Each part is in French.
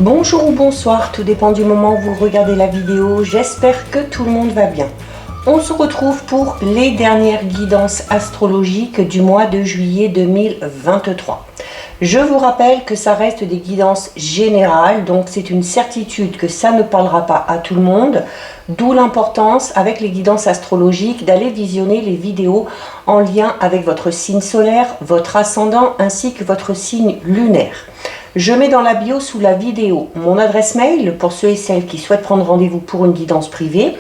Bonjour ou bonsoir, tout dépend du moment où vous regardez la vidéo. J'espère que tout le monde va bien. On se retrouve pour les dernières guidances astrologiques du mois de juillet 2023. Je vous rappelle que ça reste des guidances générales, donc c'est une certitude que ça ne parlera pas à tout le monde, d'où l'importance avec les guidances astrologiques d'aller visionner les vidéos en lien avec votre signe solaire, votre ascendant ainsi que votre signe lunaire. Je mets dans la bio sous la vidéo mon adresse mail pour ceux et celles qui souhaitent prendre rendez-vous pour une guidance privée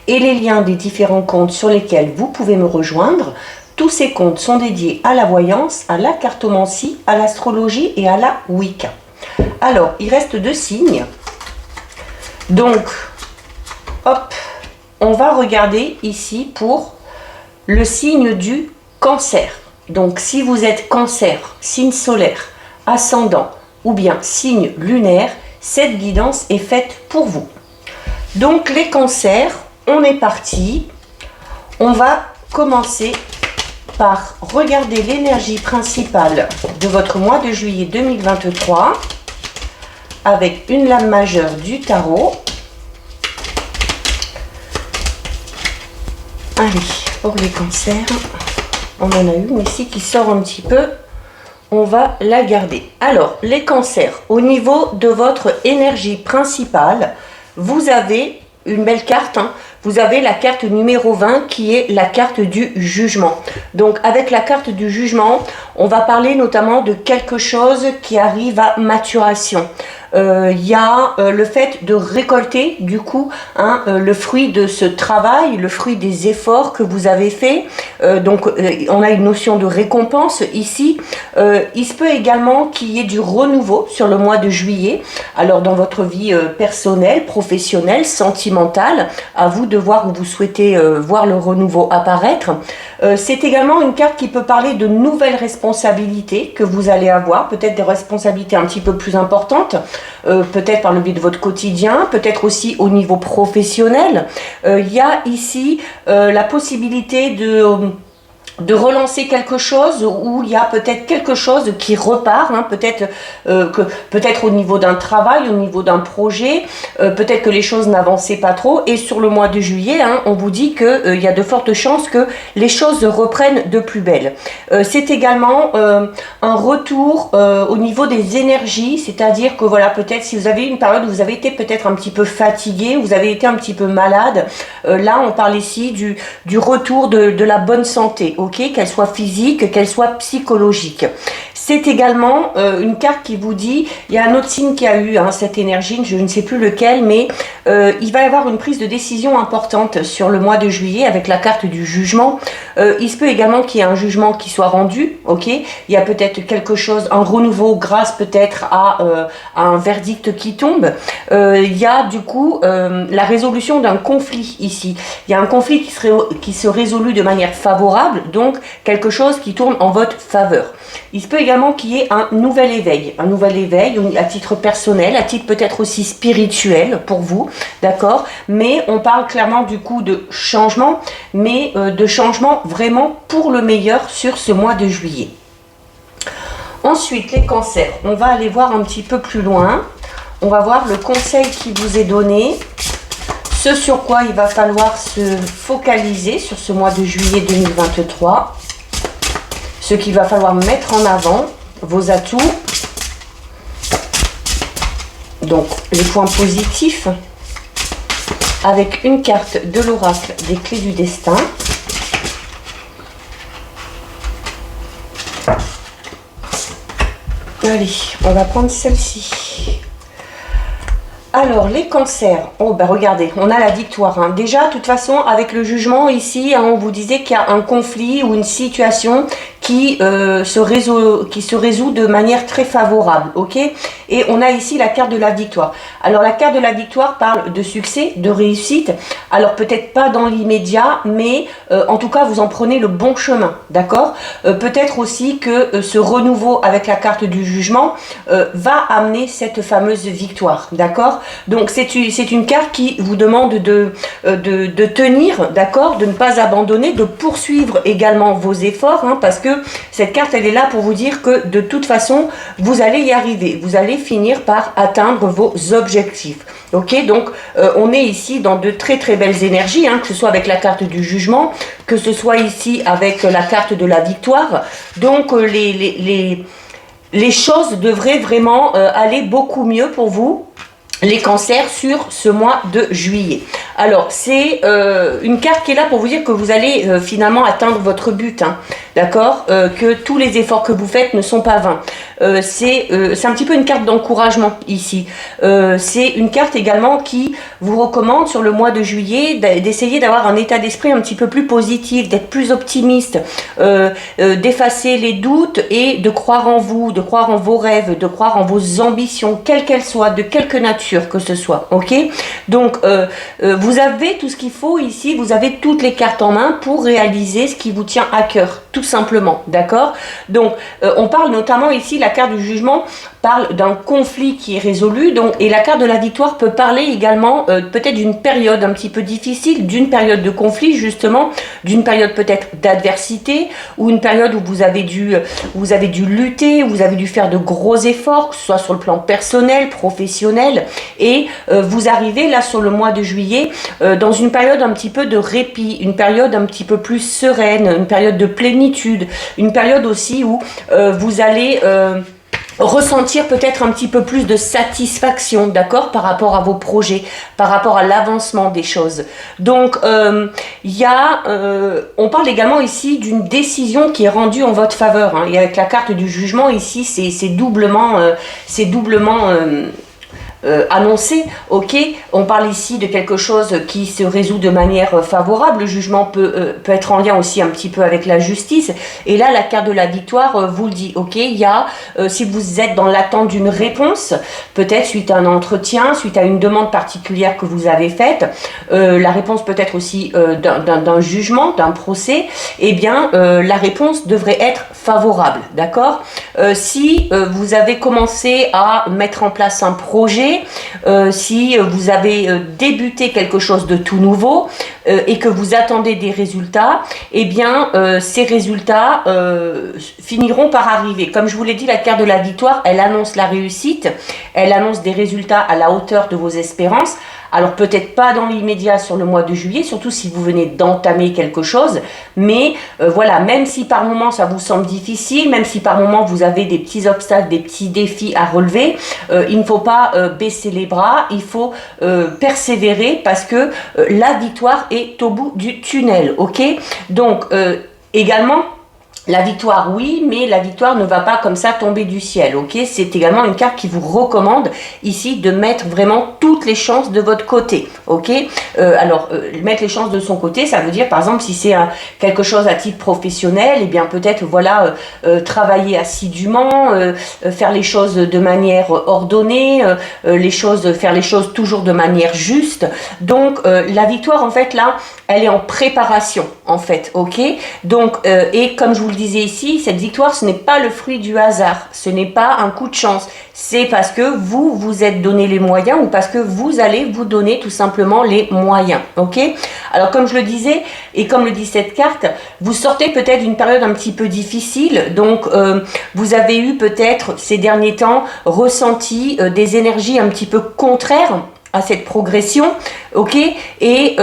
et les liens des différents comptes sur lesquels vous pouvez me rejoindre. Tous ces comptes sont dédiés à la voyance, à la cartomancie, à l'astrologie et à la Wicca. Alors, il reste 2 signes. Donc, hop, on va regarder ici pour le signe du Cancer. Donc, si vous êtes Cancer, signe solaire, ascendant, ou bien signe lunaire, cette guidance est faite pour vous. Donc les cancers, on est parti. On va commencer par regarder l'énergie principale de votre mois de juillet 2023 avec une lame majeure du tarot. Allez, pour les cancers, on en a une ici qui sort un petit peu. On va la garder. Alors, les cancers, au niveau de votre énergie principale, vous avez une belle carte. Vous avez la carte numéro 20 qui est la carte du jugement. Donc, avec la carte du jugement, on va parler notamment de quelque chose qui arrive à maturation. Il y a le fait de récolter du coup le fruit de ce travail, le fruit des efforts que vous avez fait. Donc on a une notion de récompense ici. Il se peut également qu'il y ait du renouveau sur le mois de juillet. Alors dans votre vie personnelle, professionnelle, sentimentale, à vous de voir où vous souhaitez voir le renouveau apparaître. C'est également une carte qui peut parler de nouvelles responsabilités que vous allez avoir, peut-être des responsabilités un petit peu plus importantes. Peut-être par le biais de votre quotidien, peut-être aussi au niveau professionnel. Il y a ici la possibilité de relancer quelque chose où il y a peut-être quelque chose qui repart, peut-être au niveau d'un travail, au niveau d'un projet, peut-être que les choses n'avançaient pas trop et sur le mois de juillet, on vous dit qu'il y a de fortes chances que les choses reprennent de plus belle. C'est également un retour au niveau des énergies, c'est-à-dire que voilà, peut-être si vous avez une période où vous avez été peut-être un petit peu fatigué, vous avez été un petit peu malade, là on parle ici du retour de la bonne santé. Qu'elle soit physique, qu'elle soit psychologique. C'est également une carte qui vous dit, il y a un autre signe qui a eu cette énergie, je ne sais plus lequel, mais il va y avoir une prise de décision importante sur le mois de juillet avec la carte du jugement. Il se peut également qu'il y ait un jugement qui soit rendu, il y a peut-être quelque chose, un renouveau grâce peut-être à un verdict qui tombe. Il y a du coup la résolution d'un conflit ici. Il y a un conflit qui se résout de manière favorable, donc quelque chose qui tourne en votre faveur. Il se peut également qu'il y ait un nouvel éveil à titre personnel, à titre peut-être aussi spirituel pour vous, d'accord? Mais on parle clairement du coup de changement, mais de changement vraiment pour le meilleur sur ce mois de juillet. Ensuite, les cancers, on va aller voir un petit peu plus loin. On va voir le conseil qui vous est donné, ce sur quoi il va falloir se focaliser sur ce mois de juillet 2023. Ce qu'il va falloir mettre en avant, vos atouts, donc les points positifs, avec une carte de l'oracle des clés du destin. Allez, on va prendre celle-ci. Alors, les cancers, regardez, on a la victoire. Déjà, de toute façon, avec le jugement ici, on vous disait qu'il y a un conflit ou une situation qui se résout de manière très favorable, Et on a ici la carte de la victoire. Alors, la carte de la victoire parle de succès, de réussite. Alors, peut-être pas dans l'immédiat, mais en tout cas, vous en prenez le bon chemin, d'accord? Peut-être aussi que ce renouveau avec la carte du jugement va amener cette fameuse victoire, d'accord? Donc c'est une carte qui vous demande de tenir, d'accord, de ne pas abandonner, de poursuivre également vos efforts, parce que que cette carte, elle est là pour vous dire que de toute façon, vous allez y arriver. Vous allez finir par atteindre vos objectifs. Ok, donc on est ici dans de très très belles énergies, hein, que ce soit avec la carte du jugement, que ce soit ici avec la carte de la victoire. Donc les choses devraient vraiment aller beaucoup mieux pour vous, les cancers, sur ce mois de juillet. Alors, c'est une carte qui est là pour vous dire que vous allez finalement atteindre votre but, hein, d'accord, que tous les efforts que vous faites ne sont pas vains. C'est un petit peu une carte d'encouragement ici. C'est une carte également qui vous recommande sur le mois de juillet d'essayer d'avoir un état d'esprit un petit peu plus positif, d'être plus optimiste, d'effacer les doutes et de croire en vous, de croire en vos rêves, de croire en vos ambitions, quelles qu'elles soient, de quelque nature que ce soit. Ok, donc vous avez tout ce qu'il faut ici, vous avez toutes les cartes en main pour réaliser ce qui vous tient à cœur, tout simplement, d'accord. Donc on parle notamment ici, la carte du jugement parle d'un conflit qui est résolu, donc, et la carte de la victoire peut parler également peut-être d'une période un petit peu difficile, d'une période de conflit justement, d'une période peut-être d'adversité, ou une période où vous avez dû lutter, où vous avez dû faire de gros efforts, que ce soit sur le plan personnel, professionnel, et vous arrivez là sur le mois de juillet dans une période un petit peu de répit, une période un petit peu plus sereine, une période de plénitude, une période aussi où vous allez ressentir peut-être un petit peu plus de satisfaction, d'accord, par rapport à vos projets, par rapport à l'avancement des choses. Donc, on parle également ici d'une décision qui est rendue en votre faveur, hein, et avec la carte du jugement ici, c'est doublement annoncé, ok. On parle ici de quelque chose qui se résout de manière favorable. Le jugement peut être en lien aussi un petit peu avec la justice. Et là, la carte de la victoire vous le dit, ok. Il y a, si vous êtes dans l'attente d'une réponse, peut-être suite à un entretien, suite à une demande particulière que vous avez faite, la réponse peut être aussi d'un jugement, d'un procès, eh bien, la réponse devrait être favorable, d'accord. Si vous avez commencé à mettre en place un projet, si vous avez débuté quelque chose de tout nouveau et que vous attendez des résultats, eh bien ces résultats finiront par arriver. Comme je vous l'ai dit, la carte de la victoire, elle annonce la réussite, elle annonce des résultats à la hauteur de vos espérances. Alors peut-être pas dans l'immédiat sur le mois de juillet, surtout si vous venez d'entamer quelque chose, mais voilà, même si par moment ça vous semble difficile, même si par moment vous avez des petits obstacles, des petits défis à relever, il ne faut pas baisser les bras, il faut persévérer parce que la victoire est au bout du tunnel, ok. Donc également, la victoire, oui, mais la victoire ne va pas comme ça tomber du ciel, ok. C'est également une carte qui vous recommande ici de mettre vraiment toutes les chances de votre côté, ok. Alors, mettre les chances de son côté, ça veut dire, par exemple, si c'est quelque chose à titre professionnel, eh bien peut-être, voilà, travailler assidûment, faire les choses de manière ordonnée, faire les choses toujours de manière juste. Donc, la victoire, en fait, là, elle est en préparation, en fait, ok. Donc, et comme je vous le disais ici, cette victoire, ce n'est pas le fruit du hasard, ce n'est pas un coup de chance, c'est parce que vous vous êtes donné les moyens ou parce que vous allez vous donner tout simplement les moyens, ok. Alors comme je le disais, et comme le dit cette carte, vous sortez peut-être d'une période un petit peu difficile, donc vous avez eu peut-être ces derniers temps ressenti des énergies un petit peu contraires à cette progression, ok, et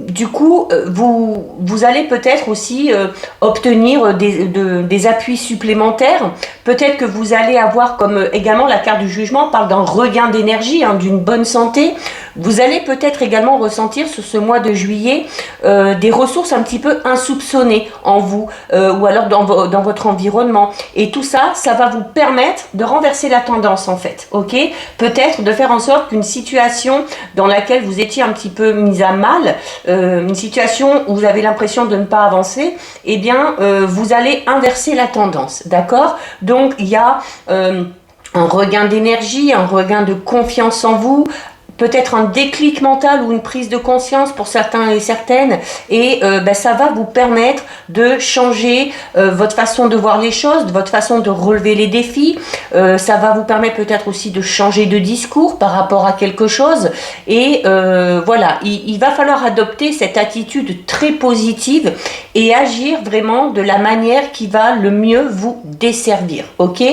du coup vous allez peut-être aussi obtenir des appuis supplémentaires. Peut-être que vous allez avoir, comme également la carte du jugement parle d'un regain d'énergie, hein, d'une bonne santé. Vous allez peut-être également ressentir sur ce mois de juillet des ressources un petit peu insoupçonnées en vous ou alors dans votre environnement, et tout ça, ça va vous permettre de renverser la tendance, en fait, ok. Peut-être de faire en sorte qu'une situation dans laquelle vous étiez un petit peu mise à mal, une situation où vous avez l'impression de ne pas avancer, eh bien vous allez inverser la tendance, d'accord. Donc il y a un regain d'énergie, un regain de confiance en vous, peut-être un déclic mental ou une prise de conscience pour certains et certaines, et ça va vous permettre de changer votre façon de voir les choses, votre façon de relever les défis. Ça va vous permettre peut-être aussi de changer de discours par rapport à quelque chose, et voilà, il va falloir adopter cette attitude très positive et agir vraiment de la manière qui va le mieux vous desservir, ok.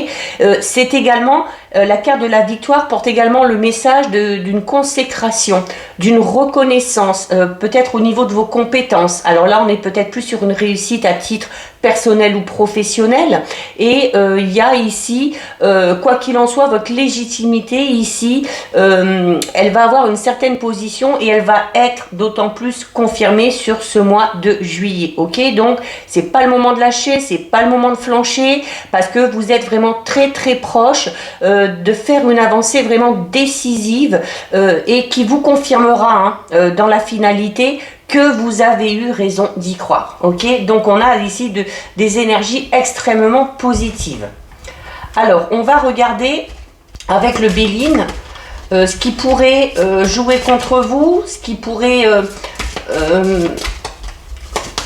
C'est également, la carte de la victoire porte également le message d'une consécration, d'une reconnaissance, peut-être au niveau de vos compétences. Alors là, on est peut-être plus sur une réussite à titre personnel ou professionnel, et il y a ici, quoi qu'il en soit, votre légitimité ici, elle va avoir une certaine position et elle va être d'autant plus confirmée sur ce mois de juillet, ok. Donc c'est pas le moment de lâcher, c'est pas le moment de flancher, parce que vous êtes vraiment très très proche de faire une avancée vraiment décisive, et qui vous confirmera dans la finalité que vous avez eu raison d'y croire, ok. Donc on a ici des énergies extrêmement positives. Alors on va regarder avec le Béline ce qui pourrait jouer contre vous, ce qui pourrait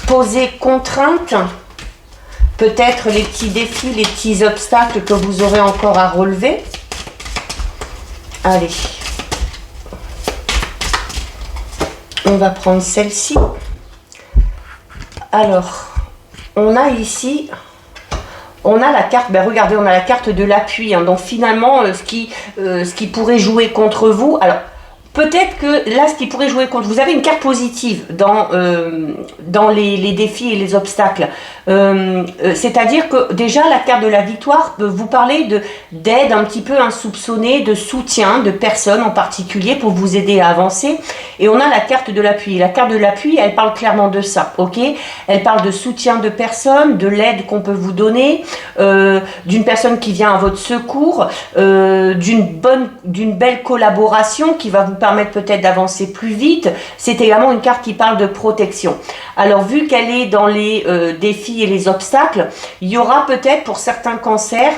poser contrainte, peut-être les petits défis, les petits obstacles que vous aurez encore à relever. Allez. On va prendre celle-ci. Alors, on a ici, on a la carte, regardez, on a la carte de l'appui. Donc finalement, ce qui pourrait jouer contre vous, alors peut-être que là, ce qui pourrait jouer contre vous, avez une carte positive dans les défis et les obstacles. C'est-à-dire que déjà, la carte de la victoire peut vous parler d'aide un petit peu insoupçonnée, de soutien de personnes en particulier pour vous aider à avancer. Et on a la carte de l'appui. La carte de l'appui, elle parle clairement de ça, ok. Elle parle de soutien de personnes, de l'aide qu'on peut vous donner, d'une personne qui vient à votre secours, d'une belle collaboration qui va vous permettre peut-être d'avancer plus vite. C'est également une carte qui parle de protection. Alors vu qu'elle est dans les défis et les obstacles, il y aura peut-être pour certains cancers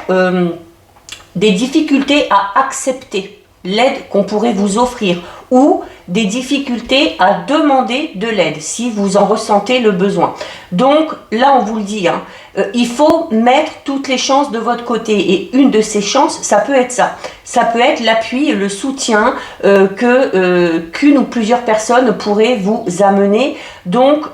des difficultés à accepter l'aide qu'on pourrait vous offrir, ou des difficultés à demander de l'aide si vous en ressentez le besoin. Donc là, on vous le dit, il faut mettre toutes les chances de votre côté, et une de ces chances, ça peut être ça. Ça peut être l'appui et le soutien qu'une ou plusieurs personnes pourraient vous amener. Donc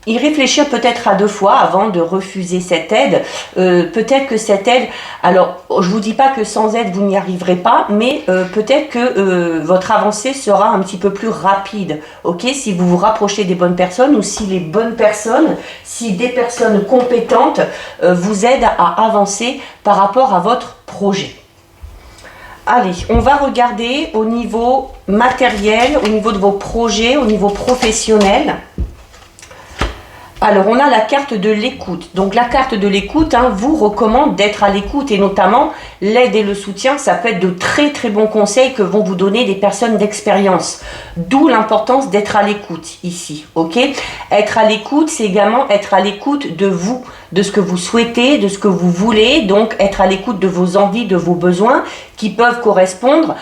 y réfléchir peut-être à 2 fois avant de refuser cette aide. Peut-être que cette aide, alors je vous dis pas que sans aide vous n'y arriverez pas, mais peut-être que votre avancée sera un petit peu plus rapide, ok, si vous vous rapprochez des bonnes personnes, ou si les bonnes personnes, si des personnes compétentes vous aident à avancer par rapport à votre projet. Allez, on va regarder au niveau matériel, au niveau de vos projets, au niveau professionnel. Alors, on a la carte de l'écoute. Donc, la carte de l'écoute vous recommande d'être à l'écoute, et notamment l'aide et le soutien. Ça peut être de très très bons conseils que vont vous donner des personnes d'expérience. D'où l'importance d'être à l'écoute ici, ok. Être à l'écoute, c'est également être à l'écoute de vous, de ce que vous souhaitez, de ce que vous voulez. Donc, être à l'écoute de vos envies, de vos besoins qui peuvent correspondre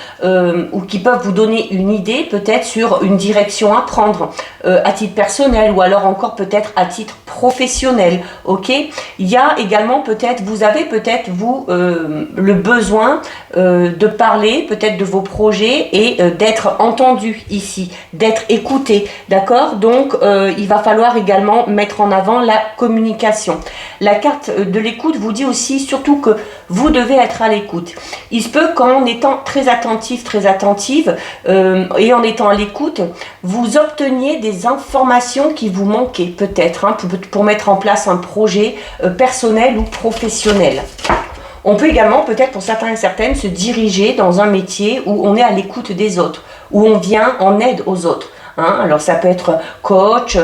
ou qui peuvent vous donner une idée peut-être sur une direction à prendre à titre personnel, ou alors encore peut-être à titre professionnel, ok. Il y a également peut-être, vous avez peut-être vous le besoin de parler peut-être de vos projets et d'être entendu ici, d'être écouté, d'accord. Donc il va falloir également mettre en avant la communication. La carte de l'écoute vous dit aussi surtout que vous devez être à l'écoute. Il se peut qu'en étant très attentif, très attentive, et en étant à l'écoute, vous obteniez des informations qui vous manquaient peut-être pour mettre en place un projet personnel ou professionnel. On peut également peut-être pour certains et certaines se diriger dans un métier où on est à l'écoute des autres, où on vient en aide aux autres. hein. Alors ça peut être coach,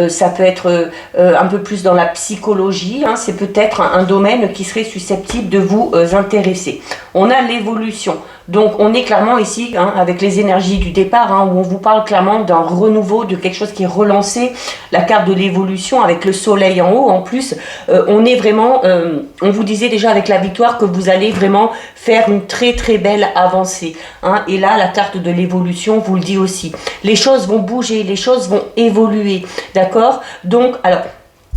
ça peut être un peu plus dans la psychologie, hein. C'est peut-être un domaine qui serait susceptible de vous intéresser. On a l'évolution. Donc on est clairement ici, hein, avec les énergies du départ, hein, où on vous parle clairement d'un renouveau, de quelque chose qui est relancé, la carte de l'évolution avec le soleil en haut. En plus, on est vraiment, on vous disait déjà avec la victoire que vous allez vraiment faire une très très belle avancée, hein. Et là, la carte de l'évolution vous le dit aussi. Les choses vont bouger, les choses vont évoluer, d'accord? Donc, alors...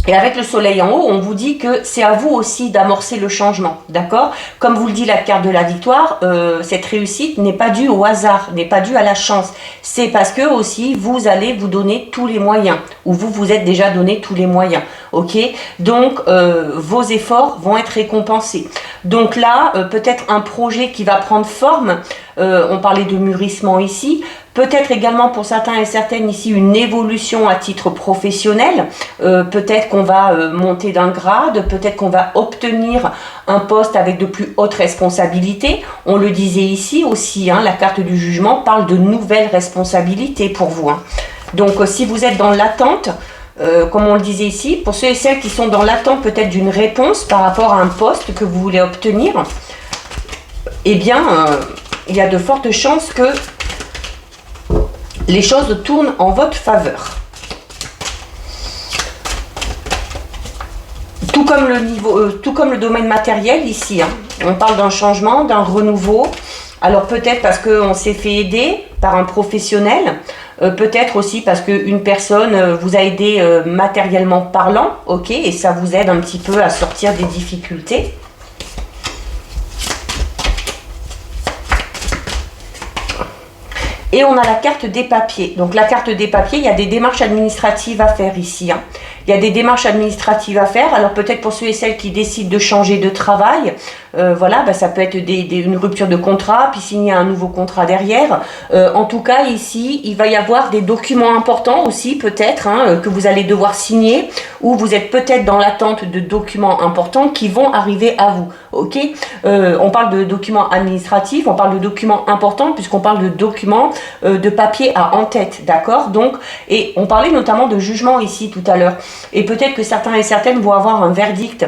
Et avec le soleil en haut, on vous dit que c'est à vous aussi d'amorcer le changement, d'accord? Comme vous le dit la carte de la victoire, cette réussite n'est pas due au hasard, n'est pas due à la chance. C'est parce que aussi, vous allez vous donner tous les moyens, ou vous vous êtes déjà donné tous les moyens, ok? Donc, vos efforts vont être récompensés. Donc là, peut-être un projet qui va prendre forme, on parlait de mûrissement ici, peut-être également pour certains et certaines ici une évolution à titre professionnel, peut-être qu'on va monter d'un grade, peut-être qu'on va obtenir un poste avec de plus hautes responsabilités. On le disait ici aussi, hein, la carte du jugement parle de nouvelles responsabilités pour vous, hein. Donc si vous êtes dans l'attente, comme on le disait ici, pour ceux et celles qui sont dans l'attente peut-être d'une réponse par rapport à un poste que vous voulez obtenir, eh bien, il y a de fortes chances que les choses tournent en votre faveur. Tout comme le niveau, tout comme le domaine matériel ici, hein. On parle d'un changement, d'un renouveau. Alors peut-être parce qu'on s'est fait aider par un professionnel, peut-être aussi parce qu'une personne vous a aidé matériellement parlant, ok, et ça vous aide un petit peu à sortir des difficultés. Et on a la carte des papiers. Donc la carte des papiers, il y a des démarches administratives à faire ici, hein. Il y a des démarches administratives à faire. Alors peut-être pour ceux et celles qui décident de changer de travail, voilà, bah, ça peut être une rupture de contrat, puis signer un nouveau contrat derrière. En tout cas, ici, il va y avoir des documents importants aussi, peut-être, hein, que vous allez devoir signer, ou vous êtes peut-être dans l'attente de documents importants qui vont arriver à vous. Ok, on parle de documents administratifs, on parle de documents importants, puisqu'on parle de documents de papier à en tête, d'accord? Donc, et on parlait notamment de jugement ici tout à l'heure. Et peut-être que certains et certaines vont avoir un verdict.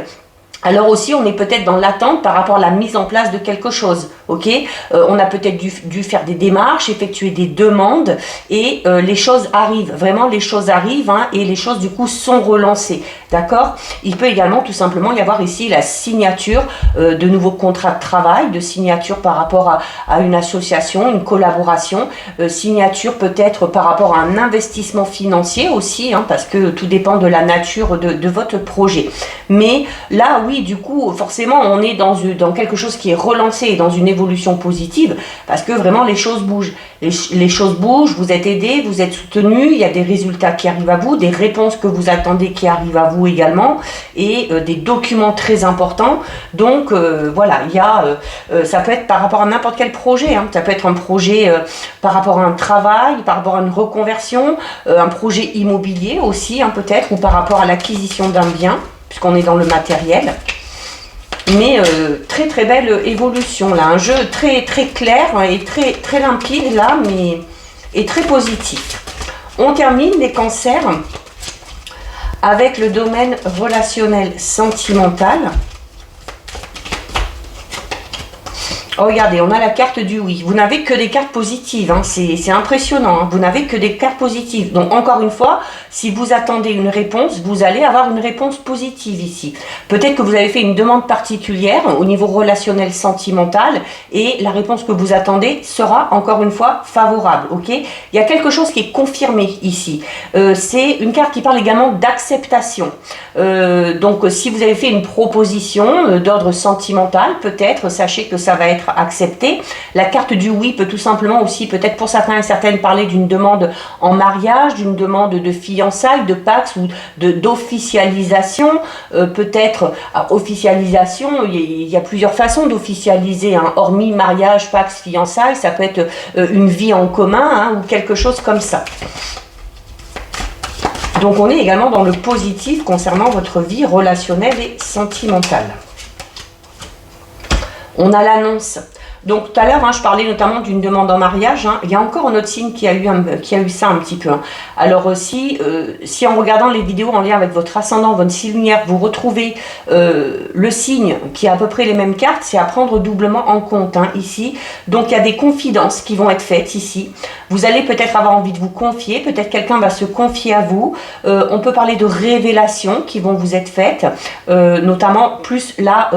Alors aussi, on est peut-être dans l'attente par rapport à la mise en place de quelque chose, ok? On a peut-être dû faire des démarches, effectuer des demandes, et les choses arrivent, vraiment les choses arrivent, hein, et les choses du coup sont relancées, d'accord? Il peut également tout simplement y avoir ici la signature de nouveaux contrats de travail, de signature par rapport à une association, une collaboration, signature peut-être par rapport à un investissement financier aussi, hein, parce que tout dépend de la nature de votre projet. Mais là, oui, du coup, forcément, on est dans quelque chose qui est relancé, dans une évolution positive, parce que vraiment, les choses bougent. Les choses bougent, vous êtes aidé, vous êtes soutenu, il y a des résultats qui arrivent à vous, des réponses que vous attendez qui arrivent à vous également, et des documents très importants. Donc, voilà, il y a, ça peut être par rapport à n'importe quel projet, hein. Ça peut être un projet par rapport à un travail, par rapport à une reconversion, un projet immobilier aussi, hein, peut-être, ou par rapport à l'acquisition d'un bien, puisqu'on est dans le matériel. Mais très très belle évolution là, un jeu très très clair et très très limpide là, mais et très positif. On termine les cancers avec le domaine relationnel sentimental. Oh, regardez, on a la carte du oui. Vous n'avez que des cartes positives, hein. C'est impressionnant, hein. Vous n'avez que des cartes positives. Donc, encore une fois, si vous attendez une réponse, vous allez avoir une réponse positive ici. Peut-être que vous avez fait une demande particulière au niveau relationnel sentimental et la réponse que vous attendez sera, encore une fois, favorable. Ok? Il y a quelque chose qui est confirmé ici. C'est une carte qui parle également d'acceptation. Donc, si vous avez fait une proposition d'ordre sentimental, peut-être, sachez que ça va être accepté. La carte du oui peut tout simplement aussi, peut-être pour certains et certaines, parler d'une demande en mariage, d'une demande de fiançailles, de pax ou d'officialisation. Peut-être, officialisation, il y a plusieurs façons d'officialiser, hein, hormis mariage, pax, fiançailles, ça peut être une vie en commun, hein, ou quelque chose comme ça. Donc on est également dans le positif concernant votre vie relationnelle et sentimentale. On a l'annonce. Donc tout à l'heure, hein, je parlais notamment d'une demande en mariage. Hein. Il y a encore un autre signe qui a eu ça un petit peu. Hein. Alors aussi, si en regardant les vidéos en lien avec votre ascendant, votre signe lunaire, vous retrouvez le signe qui a à peu près les mêmes cartes, c'est à prendre doublement en compte hein, ici. Donc il y a des confidences qui vont être faites ici. Vous allez peut-être avoir envie de vous confier, peut-être quelqu'un va se confier à vous. On peut parler de révélations qui vont vous être faites, notamment plus là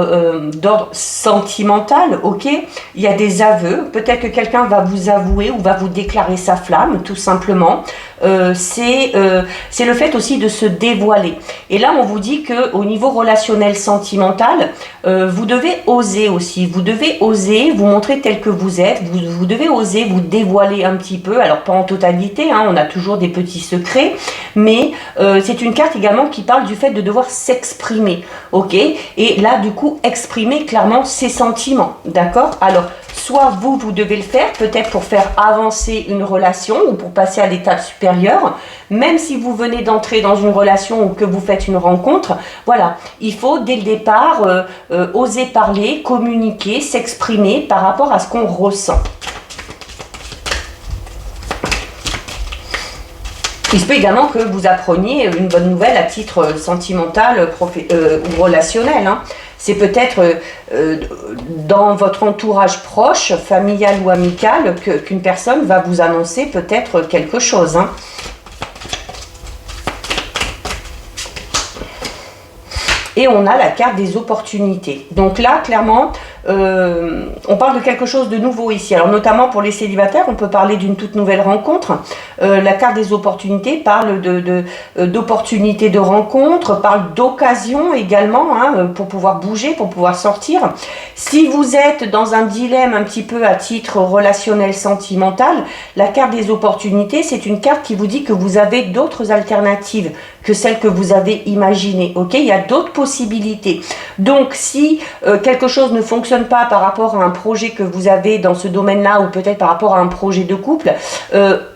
d'ordre sentimental, ok. Il y a des aveux, peut-être que quelqu'un va vous avouer ou va vous déclarer sa flamme, tout simplement. C'est le fait aussi de se dévoiler. Et là, on vous dit qu'au niveau relationnel sentimental, vous devez oser aussi. Vous devez oser vous montrer tel que vous êtes. Vous devez oser vous dévoiler un petit peu. Alors, pas en totalité, hein, on a toujours des petits secrets. Mais c'est une carte également qui parle du fait de devoir s'exprimer. Ok. Et là, du coup, exprimer clairement ses sentiments. D'accord. Alors, soit vous devez le faire, peut-être pour faire avancer une relation ou pour passer à l'étape supérieure. Même si vous venez d'entrer dans une relation ou que vous faites une rencontre, voilà, il faut dès le départ oser parler, communiquer, s'exprimer par rapport à ce qu'on ressent. Il se peut également que vous appreniez une bonne nouvelle à titre sentimental ou relationnel. Hein. C'est peut-être dans votre entourage proche, familial ou amical, qu'une personne va vous annoncer peut-être quelque chose. Hein. Et on a la carte des opportunités. Donc là, clairement, on parle de quelque chose de nouveau ici. Alors notamment pour les célibataires, on peut parler d'une toute nouvelle rencontre. La carte des opportunités parle d'opportunités de rencontre, parle d'occasion également, hein, pour pouvoir bouger, pour pouvoir sortir. Si vous êtes dans un dilemme un petit peu à titre relationnel, sentimental, la carte des opportunités, c'est une carte qui vous dit que vous avez d'autres alternatives que celles que vous avez imaginées. Ok, il y a d'autres possibilités. Donc si quelque chose ne fonctionne pas par rapport à un projet que vous avez dans ce domaine-là ou peut-être par rapport à un projet de couple,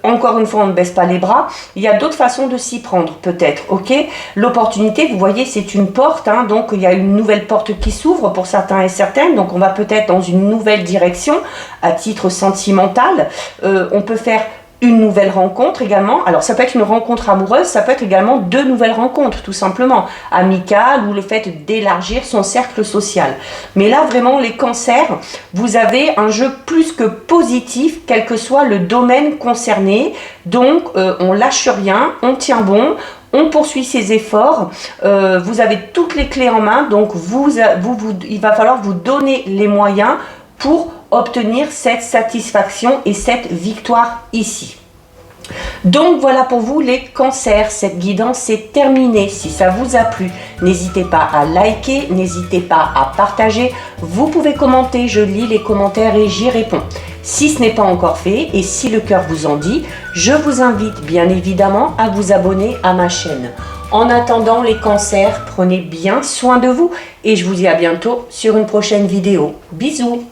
encore une fois, on ne baisse pas les bras. Il y a d'autres façons de s'y prendre, peut-être. Ok, l'opportunité, vous voyez, c'est une porte. Hein, donc il y a une nouvelle porte qui s'ouvre pour certains et certaines. Donc on va peut-être dans une nouvelle direction à titre sentimental. On peut faire une nouvelle rencontre également. Alors ça peut être une rencontre amoureuse, ça peut être également deux nouvelles rencontres tout simplement, amicales ou le fait d'élargir son cercle social. Mais là vraiment les cancers, vous avez un jeu plus que positif quel que soit le domaine concerné. Donc on lâche rien, on tient bon, on poursuit ses efforts, vous avez toutes les clés en main, donc il va falloir vous donner les moyens pour obtenir cette satisfaction et cette victoire ici. Donc voilà pour vous les cancers, cette guidance est terminée. Si ça vous a plu, n'hésitez pas à liker, n'hésitez pas à partager. Vous pouvez commenter, je lis les commentaires et j'y réponds. Si ce n'est pas encore fait et si le cœur vous en dit, je vous invite bien évidemment à vous abonner à ma chaîne. En attendant les cancers, prenez bien soin de vous et je vous dis à bientôt sur une prochaine vidéo. Bisous!